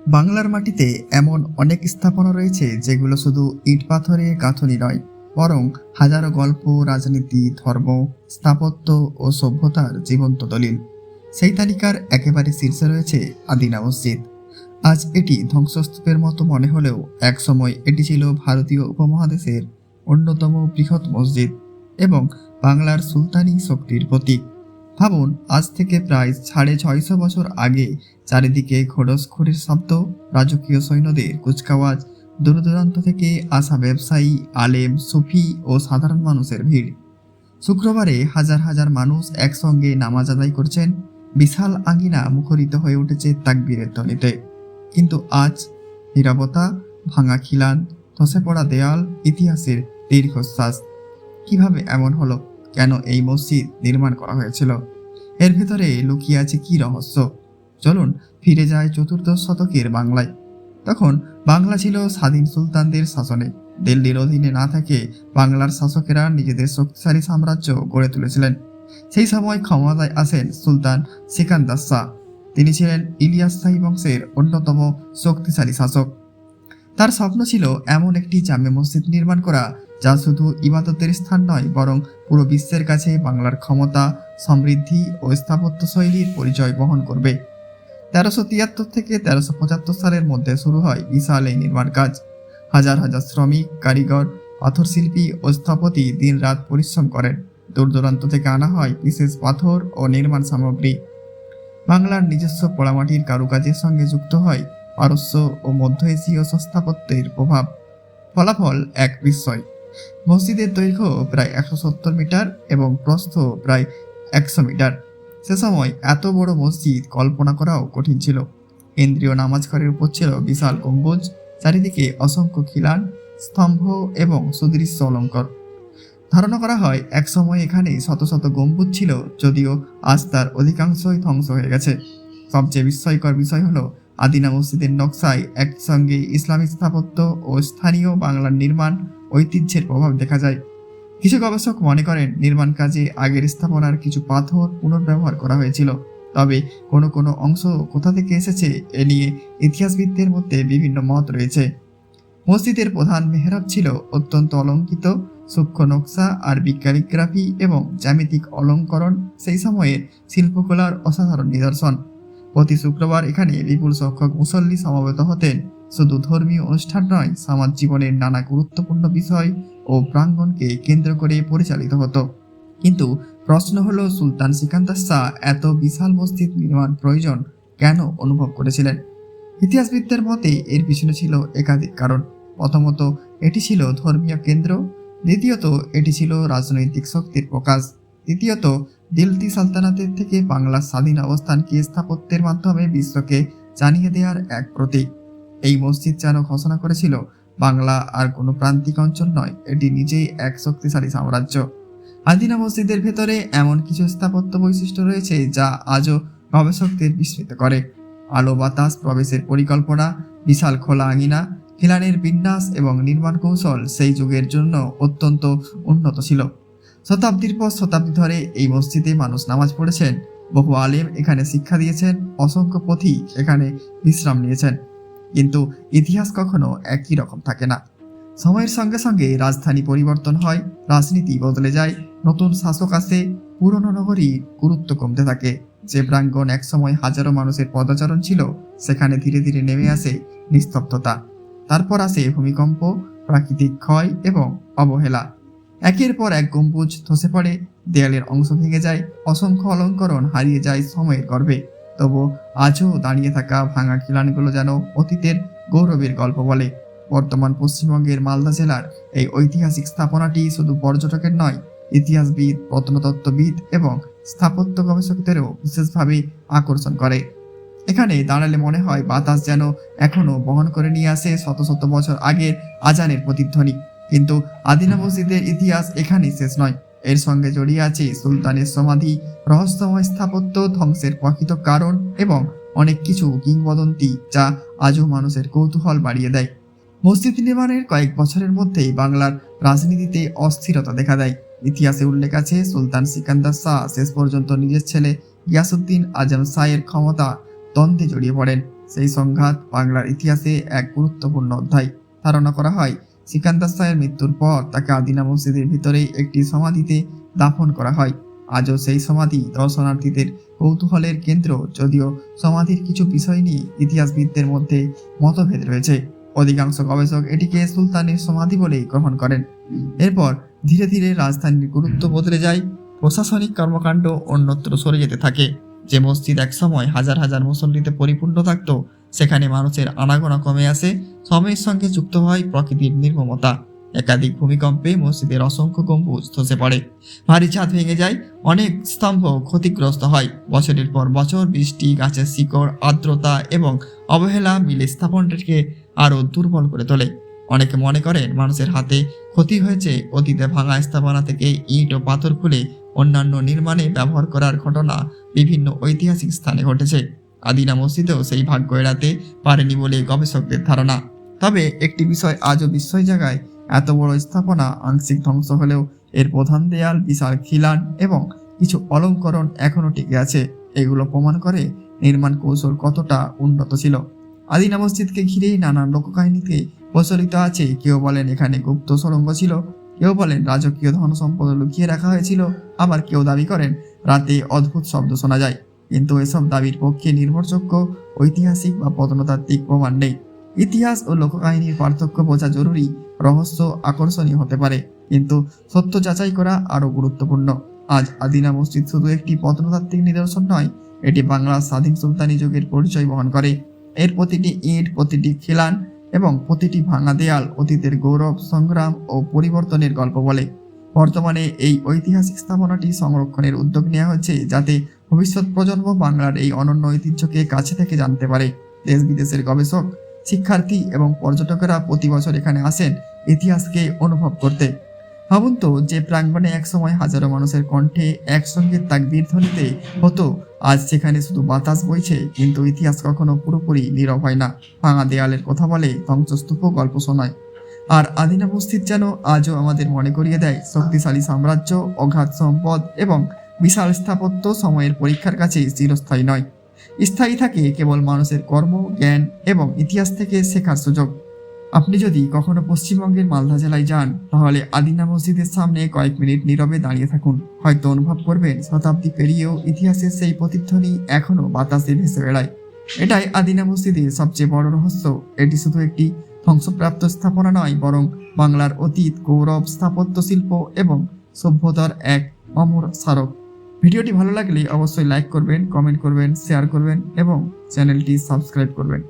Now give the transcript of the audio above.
বাংলার মাটিতে এমন অনেক স্থাপনা রয়েছে যেগুলো শুধু ইট পাথরে গাঁথনি নয়, বরং হাজারো গল্প, রাজনীতি, ধর্ম, স্থাপত্য ও সভ্যতার জীবন্ত দলিল। সেই তালিকার একেবারে শীর্ষে রয়েছে আদিনা মসজিদ। আজ এটি ধ্বংসস্তূপের মতো মনে হলেও একসময় এটি ছিল ভারতীয় উপমহাদেশের অন্যতম বৃহৎ মসজিদ এবং বাংলার সুলতানি শক্তির প্রতীক। ভাবুন, আজ থেকে প্রায় 650 বছর আগে চারিদিকে ঘোড়শখড়ির শব্দ, রাজকীয় সৈন্যদের কুচকাওয়াজ, দূর দূরান্ত থেকে আসা ব্যবসায়ী, আলেম, সুফি ও সাধারণ মানুষের ভিড়। শুক্রবারে হাজার হাজার মানুষ একসঙ্গে নামাজ আদায় করছেন, বিশাল আঙ্গিনা মুখরিত হয়ে উঠেছে তাকবীরের ধ্বনিতে। কিন্তু আজ নীরবতা, ভাঙা খিলান, ধসে পড়া দেয়াল, ইতিহাসের দীর্ঘশ্বাস। কিভাবে এমন হলো? কেন এই মসজিদ নির্মাণ করা হয়েছিল? এর ভেতরে লুকিয়ে আছে কি রহস্য? চলুন ফিরে যায় চতুর্দশ শতকের বাংলায়। তখন বাংলা ছিল স্বাধীন সুলতানদের শাসনে। দিল্লির অধীনে না থেকে বাংলার শাসকেরা নিজেদের শক্তিশালী সাম্রাজ্য গড়ে তুলেছিলেন। সেই সময় ক্ষমতায় আসেন সুলতান সিকান্দার শাহ। তিনি ছিলেন ইলিয়াস শাহী বংশের অন্যতম শক্তিশালী শাসক। তার স্বপ্ন ছিল এমন একটি জামে মসজিদ নির্মাণ করা যা শুধু ইবাদতের স্থান নয়, বরং পুরো বিশ্বের কাছে বাংলার ক্ষমতা, সমৃদ্ধি ও স্থাপত্য শৈলীর পরিচয় বহন করবে। 1373 থেকে 1375 সালের মধ্যে শুরু হয় বিশাল এই নির্মাণ কাজ। হাজার হাজার শ্রমিক, কারিগর, পাথরশিল্পী ও স্থপতি দিনরাত পরিশ্রম করেন। দূর দূরান্ত থেকে আনা হয় বিশেষ পাথর ও নির্মাণ সামগ্রী। বাংলার নিজস্ব পোড়ামাটির কারুকাজের সঙ্গে যুক্ত হয় পারস্য ও মধ্য এশীয় স্থাপত্যের প্রভাব। ফলাফল এক বিস্ময়। মসজিদের দৈর্ঘ্য প্রায় 170 মিটার এবং প্রস্থ প্রায় 100 মিটার। সে সময় এত বড় মসজিদ কল্পনা করাও কঠিন ছিল। কেন্দ্রীয় নামাজঘরের উপর ছিল বিশাল গম্বুজ, চারিদিকে অসংখ্য খিলান, স্তম্ভ এবং সুদৃশ্য অলঙ্কার। ধারণা করা হয় একসময় এখানে শত শত গম্বুজ ছিল, যদিও আজ তার অধিকাংশই ধ্বংস হয়ে গেছে। সবচেয়ে বিস্ময়কর বিষয় হলো আদিনা মসজিদের নকশায় একসঙ্গে ইসলামিক স্থাপত্য ও স্থানীয় বাংলার নির্মাণ ঐতিহ্যের প্রভাব দেখা যায়। কিছু গবেষক মনে করেন নির্মাণ কাজে আগের স্থাপনার কিছু পাথর পুনর্ব্যবহার করা হয়েছিল। তবে কোনো কোনো অংশ কোথা থেকে এসেছে এ নিয়ে ইতিহাসবিদদের মধ্যে বিভিন্ন মত রয়েছে। মসজিদের প্রধান মেহরাব ছিল অত্যন্ত অলঙ্কৃত। সূক্ষ্ম নকশা, আরবি ক্যালিগ্রাফি এবং জ্যামিতিক অলঙ্করণ সেই সময়ের শিল্পকলার অসাধারণ নিদর্শন। প্রতি শুক্রবার এখানে বিপুল সংখ্যক মুসল্লি সমবেত হতেন। শুধু ধর্মীয় অনুষ্ঠান নয়, সমাজ জীবনের নানা গুরুত্বপূর্ণ বিষয় ও প্রাঙ্গণকে কেন্দ্র করে পরিচালিত হতো। কিন্তু প্রশ্ন হলো, সুলতান সিকান্দার শাহ এত বিশাল মসজিদ নির্মাণ প্রয়োজন কেন অনুভব করেছিলেন? ইতিহাসবিদদের মতে এর পিছনে ছিল একাধিক কারণ। প্রথমত, এটি ছিল ধর্মীয় কেন্দ্র। দ্বিতীয়ত, এটি ছিল রাজনৈতিক শক্তির প্রকাশ। তৃতীয়ত, দিল্লি সালতানাতের থেকে বাংলার স্বাধীন অবস্থানকে স্থাপত্যের মাধ্যমে বিশ্বকে জানিয়ে দেওয়ার এক প্রতীক। এই মসজিদ যেন ঘোষণা করেছিল, বাংলা আর কোনো প্রান্তিক অঞ্চল নয়, এটি নিজেই এক শক্তিশালী সাম্রাজ্য। আদিনা মসজিদের ভেতরে এমন কিছু স্থাপত্য বৈশিষ্ট্য রয়েছে যা আজও গবেষকদের বিস্মিত করে। আলো বাতাস প্রবেশের পরিকল্পনা, বিশাল খোলা আঙিনা, খিলানের বিন্যাস এবং নির্মাণ কৌশল সেই যুগের জন্য অত্যন্ত উন্নত ছিল। শতাব্দীর পর শতাব্দী ধরে এই মসজিদে মানুষ নামাজ পড়েছেন, বহু আলেম এখানে শিক্ষা দিয়েছেন, অসংখ্য পথিক এখানে বিশ্রাম নিয়েছেন। কিন্তু ইতিহাস কখনো একই রকম থাকে না। সময়ের সঙ্গে সঙ্গে রাজধানী পরিবর্তন হয়, রাজনীতি বদলে যায়, নতুন শাসক আসে, পুরনো নগরীর গুরুত্ব কমতে থাকে। যে প্রাঙ্গণ একসময় হাজারো মানুষের পদচারণ ছিল, সেখানে ধীরে ধীরে নেমে আসে নিস্তব্ধতা। তারপর আসে ভূমিকম্প, প্রাকৃতিক ক্ষয় এবং অবহেলা। একের পর এক গম্বুজ ধসে পড়ে, দেয়ালের অংশ ভেঙে যায়, অসংখ্য অলঙ্করণ হারিয়ে যায় সময়ের গর্ভে। তবু আজও দাঁড়িয়ে থাকা ভাঙা খিলানগুলো যেন অতীতের গৌরবের গল্প বলে। বর্তমান পশ্চিমবঙ্গের মালদা জেলার এই ঐতিহাসিক স্থাপনাটি শুধু পর্যটকের নয়, ইতিহাসবিদ, প্রত্নতত্ত্ববিদ এবং স্থাপত্য গবেষকদেরও বিশেষভাবে আকর্ষণ করে। এখানে দাঁড়ালে মনে হয় বাতাস যেন এখনো বহন করে নিয়ে আসে শত শত বছর আগের আজানের প্রতিধ্বনি। কিন্তু আদিনা মসজিদের ইতিহাস এখানেই শেষ নয়। এর সঙ্গে জড়িয়ে আছে সুলতানের সমাধি, রহস্যময় স্থাপত্য, ধ্বংসের প্রকৃত কারণ এবং অনেক কিছু কিংবদন্তি যা আজও মানুষের কৌতূহল বাড়িয়ে দেয়। মসজিদ নির্মাণের কয়েক বছরের মধ্যেই বাংলার রাজনীতিতে অস্থিরতা দেখা দেয়। ইতিহাসে উল্লেখ আছে, সুলতান সিকান্দার শাহ শেষ পর্যন্ত নিজের ছেলে গিয়াসউদ্দিন আজম শাহের ক্ষমতা দ্বন্দ্বে জড়িয়ে পড়েন। সেই সংঘাত বাংলার ইতিহাসে এক গুরুত্বপূর্ণ অধ্যায়। ধারণা করা হয় সিকান্দার শাহের মৃত্যুর পর তাকে আদিনা মসজিদের ভিতরেই একটি সমাধিতে দাফন করা হয়। আজও সেই সমাধি দর্শনার্থীদের কৌতূহলের কেন্দ্র, যদিও সমাধির কিছু বিষয় নিয়ে ইতিহাসবিদদের মধ্যে মতভেদ রয়েছে। অধিকাংশ গবেষক এটিকে সুলতানের সমাধি বলেই গ্রহণ করেন। এরপর ধীরে ধীরে রাজধানীর গুরুত্ব বদলে যায়, প্রশাসনিক কর্মকাণ্ড অন্যত্র সরে যেতে থাকে। যে মসজিদ একসময় হাজার হাজার মুসল্লিতে পরিপূর্ণ থাকত, সেখানে মানুষের আনাগোনা কমে আসে। সময়ের সঙ্গে যুক্ত হয় প্রকৃতির নির্মমতা। একাধিক ভূমিকম্পে মসজিদের অসংখ্য গম্বুজ ধসে পড়ে, ভারী ছাদ ভেঙে যায়, অনেক স্তম্ভ ক্ষতিগ্রস্ত হয়। বছরের পর বছর বৃষ্টি, গাছের শিকড়, আর্দ্রতা এবং অবহেলা মিলে স্থাপনটিকে আরও দুর্বল করে তোলে। অনেকে মনে করেন মানুষের হাতে ক্ষতি হয়েছে। অতীতে ভাঙা স্থাপনা থেকে ইট ও পাথর খুলে অন্যান্য নির্মাণে ব্যবহার করার ঘটনা বিভিন্ন ঐতিহাসিক স্থানে ঘটেছে। আদিনা মসজিদেও সেই ভাগ্য এড়াতে পারেনি বলে গবেষকদের ধারণা। তবে একটি বিষয় আজও বিস্ময় জায়গায়, এত বড় স্থাপনা আংশিক ধ্বংস হলেও এর প্রধান দেয়াল, বিশাল খিলান এবং কিছু অলঙ্করণ এখনও টিকে আছে। এগুলো প্রমাণ করে নির্মাণ কৌশল কতটা উন্নত ছিল। আদিনা মসজিদকে ঘিরেই নানান লোককাহিনীতে প্রচলিত আছে। কেউ বলেন এখানে গুপ্ত সুড়ঙ্গ ছিল, কেউ বলেন রাজকীয় ধন সম্পদ লুকিয়ে রাখা হয়েছিল, আবার কেউ দাবি করেন রাতে অদ্ভুত শব্দ শোনা যায়। কিন্তু এসব দাবির পক্ষে নির্ভরযোগ্য ঐতিহাসিক বা প্রত্নতাত্ত্বিক প্রমাণ নেই। ইতিহাস ও লোককাহিনীর পার্থক্য বোঝা জরুরি। রহস্য আকর্ষণীয় হতে পারে, কিন্তু সত্য যাচাই করা আরও গুরুত্বপূর্ণ। আজ আদিনা মসজিদ শুধু একটি প্রত্নতাত্ত্বিক নিদর্শন নয়, এটি বাংলার স্বাধীন সুলতানি যুগের পরিচয় বহন করে। এর প্রতিটি ইট, প্রতিটি খিলান এবং প্রতিটি ভাঙা দেয়াল অতীতের গৌরব, সংগ্রাম ও পরিবর্তনের গল্প বলে। বর্তমানে এই ঐতিহাসিক স্থাপনাটি সংরক্ষণের উদ্যোগ নেওয়া হচ্ছে, যাতে ভবিষ্যৎ প্রজন্ম বাংলার এই অনন্য ঐতিহ্যকে কাছে থেকে জানতে পারে। দেশ বিদেশের গবেষক, শিক্ষার্থী এবং পর্যটকেরা প্রতি বছর এখানে আসেন ইতিহাসকে অনুভব করতে। ভাবুন তো, যে প্রাঙ্গণে একসময় হাজারো মানুষের কণ্ঠে একসঙ্গে তাকবীর ধ্বনিতে হতো, আজ সেখানে শুধু বাতাস বইছে, কিন্তু ইতিহাস কখনো পুরোপুরি নীরব হয় না। ভাঙা দেয়ালের কথা বলে, ধ্বংসস্তূপ গল্প শোনায়। আর আদিনা মসজিদ যেন আজও আমাদের মনে করিয়ে দেয়, শক্তিশালী সাম্রাজ্য, অগাধ সম্পদ এবং বিশাল স্থাপত্য সময়ের পরীক্ষার কাছে চিরস্থায়ী নয়। স্থায়ী থাকে কেবল মানুষের কর্ম, জ্ঞান এবং ইতিহাস থেকে শেখার সুযোগ। আপনি যদি কখনো পশ্চিমবঙ্গের মালদা জেলায় যান, তাহলে আদিনা মসজিদের সামনে কয়েক মিনিট নীরবে দাঁড়িয়ে থাকুন। হয়তো অনুভব করবেন শতাব্দী পেরিয়েও ইতিহাসের সেই প্রতিধ্বনি এখনো বাতাসে ভেসে বেড়ায়। এটাই আদিনা মসজিদের সবচেয়ে বড় রহস্য। এটি শুধু একটি ধ্বংসপ্রাপ্ত স্থাপনা নয়, বরং বাংলার অতীত, গৌরব, স্থাপত্য শিল্প এবং সভ্যতার এক অমর স্মারক। ভিডিওটি ভালো লাগলে অবশ্যই লাইক করবেন, কমেন্ট করবেন, শেয়ার করবেন এবং চ্যানেলটি সাবস্ক্রাইব করবেন।